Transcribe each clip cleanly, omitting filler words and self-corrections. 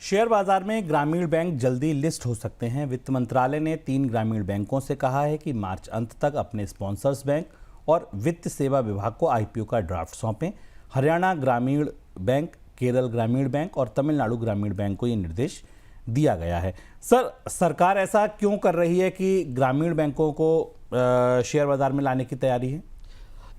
Share बाजार में ग्रामीण बैंक जल्दी लिस्ट हो सकते हैं। वित्त मंत्रालय ने 3 ग्रामीण बैंकों से कहा है कि मार्च अंत तक अपने स्पॉन्सर्स बैंक और वित्त सेवा विभाग को आईपीओ का ड्राफ्ट सौंपें। हरियाणा ग्रामीण बैंक, केरल ग्रामीण बैंक और तमिलनाडु ग्रामीण बैंक को ये निर्देश दिया गया है। सर, सरकार ऐसा क्यों कर रही है कि ग्रामीण बैंकों को शेयर बाजार में लाने की तैयारी है?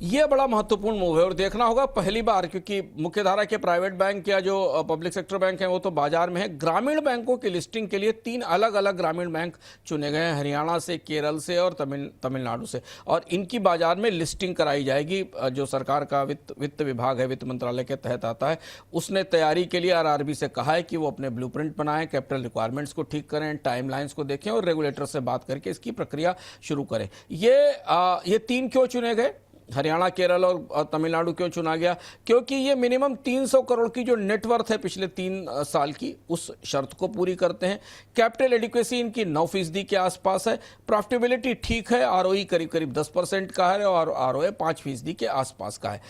ये बड़ा महत्वपूर्ण मूव है और देखना होगा पहली बार, क्योंकि मुख्यधारा के प्राइवेट बैंक या जो पब्लिक सेक्टर बैंक हैं वो तो बाजार में है। ग्रामीण बैंकों की लिस्टिंग के लिए 3 अलग अलग ग्रामीण बैंक चुने गए हैं, हरियाणा से, केरल से और तमिलनाडु से, और इनकी बाजार में लिस्टिंग कराई जाएगी। जो सरकार का वित्त विभाग है, वित्त मंत्रालय के तहत आता है, उसने तैयारी के लिए आरआरबी से कहा है कि वो अपने ब्लूप्रिंट बनाएं, कैपिटल रिक्वायरमेंट्स को ठीक करें, टाइमलाइंस को देखें और रेगुलेटर से बात करके इसकी प्रक्रिया शुरू करें। ये 3 क्यों चुने गए? हरियाणा, केरल और तमिलनाडु क्यों चुना गया? क्योंकि ये मिनिमम 300 करोड़ की जो नेटवर्थ है पिछले 3 साल की, उस शर्त को पूरी करते हैं। कैपिटल एडिक्वेसी इनकी 9% के आसपास है। प्रॉफिटेबिलिटी ठीक है, आरओई करीब करीब 10% का है और आरओए 5% के आसपास का है।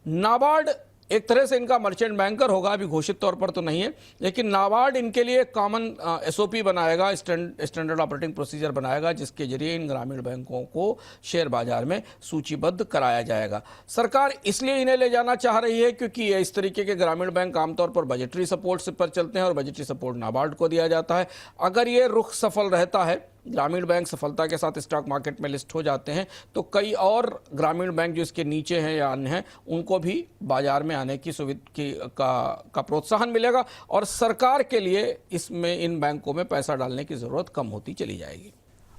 नाबार्ड एक तरह से इनका मर्चेंट बैंकर होगा, अभी घोषित तौर पर तो नहीं है, लेकिन नाबार्ड इनके लिए कॉमन एसओपी बनाएगा, स्टैंडर्ड ऑपरेटिंग प्रोसीजर बनाएगा, जिसके जरिए इन ग्रामीण बैंकों को शेयर बाजार में सूचीबद्ध कराया जाएगा। सरकार इसलिए इन्हें ले जाना चाह रही है क्योंकि इस तरीके के ग्रामीण बैंक आमतौर पर बजटरी सपोर्ट पर चलते हैं और बजटरी सपोर्ट नाबार्ड को दिया जाता है। अगर ये रुख सफल रहता है, ग्रामीण बैंक सफलता के साथ स्टॉक मार्केट में लिस्ट हो जाते हैं, तो कई और ग्रामीण बैंक जो इसके नीचे हैं या अन्य हैं, उनको भी बाजार में आने की सुविधा का प्रोत्साहन मिलेगा और सरकार के लिए इसमें इन बैंकों में पैसा डालने की जरूरत कम होती चली जाएगी।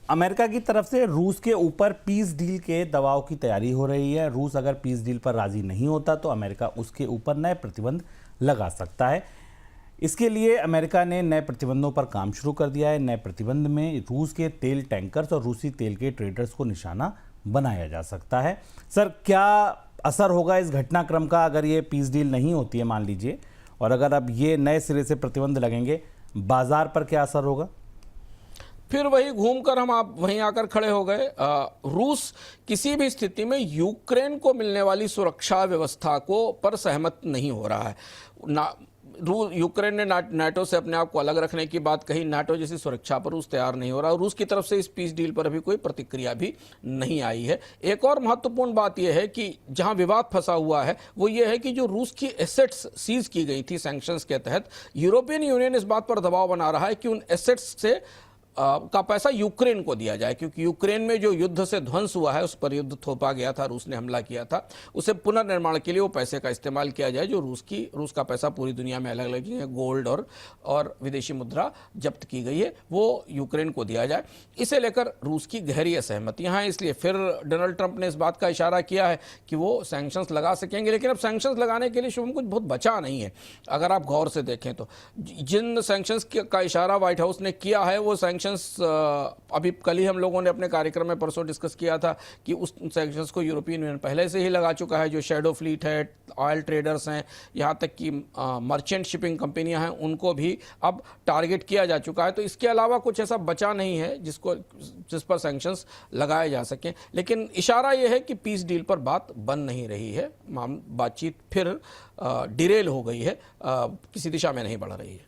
अमेरिका की तरफ से रूस के ऊपर पीस डील के दबाव की तैयारी हो रही है। रूस अगर पीस डील पर राजी नहीं होता तो अमेरिका उसके ऊपर नए प्रतिबंध लगा सकता है। इसके लिए अमेरिका ने नए प्रतिबंधों पर काम शुरू कर दिया है। नए प्रतिबंध में रूस के तेल टैंकर्स और रूसी तेल के ट्रेडर्स को निशाना बनाया जा सकता है। सर, क्या असर होगा इस घटनाक्रम का अगर ये पीस डील नहीं होती है, मान लीजिए, और अगर अब ये नए सिरे से प्रतिबंध लगेंगे, बाजार पर क्या असर होगा? फिर वही घूमकर हम आप वहीं आकर खड़े हो गए। रूस किसी भी स्थिति में यूक्रेन को मिलने वाली सुरक्षा व्यवस्था को पर सहमत नहीं हो रहा है। यूक्रेन ने नाटो से अपने आप को अलग रखने की बात कही। नाटो जैसी सुरक्षा पर रूस तैयार नहीं हो रहा और रूस की तरफ से इस पीस डील पर अभी कोई प्रतिक्रिया भी नहीं आई है। एक और महत्वपूर्ण बात यह है कि जहां विवाद फंसा हुआ है वो ये है कि जो रूस की एसेट्स सीज की गई थी सैंक्शंस के तहत, यूरोपियन यूनियन इस बात पर दबाव बना रहा है कि उन एसेट्स से का पैसा यूक्रेन को दिया जाए, क्योंकि यूक्रेन में जो युद्ध से ध्वंस हुआ है, उस पर युद्ध थोपा गया था, रूस ने हमला किया था, उसे पुनर्निर्माण के लिए वो पैसे का इस्तेमाल किया जाए। जो रूस का पैसा पूरी दुनिया में अलग अलग जगह गोल्ड और विदेशी मुद्रा जब्त की गई है, वो यूक्रेन को दिया जाए। इसे लेकर रूस की गहरी असहमतियां हैं। इसलिए फिर डोनाल्ड ट्रंप ने इस बात का इशारा किया है कि वो सैंक्शंस लगा सकेंगे, लेकिन अब सैंक्शंस लगाने के लिए शुभम कुछ बहुत बचा नहीं है। अगर आप गौर से देखें तो जिन सैंक्शंस का इशारा व्हाइट हाउस ने किया है, वो सैंक्शंस अभी कल ही हम लोगों ने अपने कार्यक्रम में परसों डिस्कस किया था कि उस सैंक्शंस को यूरोपियन यूनियन पहले से ही लगा चुका है। जो शैडो फ्लीट है, ऑयल ट्रेडर्स हैं, यहाँ तक कि मर्चेंट शिपिंग कंपनियां हैं, उनको भी अब टारगेट किया जा चुका है। तो इसके अलावा कुछ ऐसा बचा नहीं है जिस पर सैंक्शंस लगाए जा सकें। लेकिन इशारा यह है कि पीस डील पर बात बन नहीं रही है, बातचीत फिर डिरेल हो गई है, किसी दिशा में नहीं बढ़ रही है।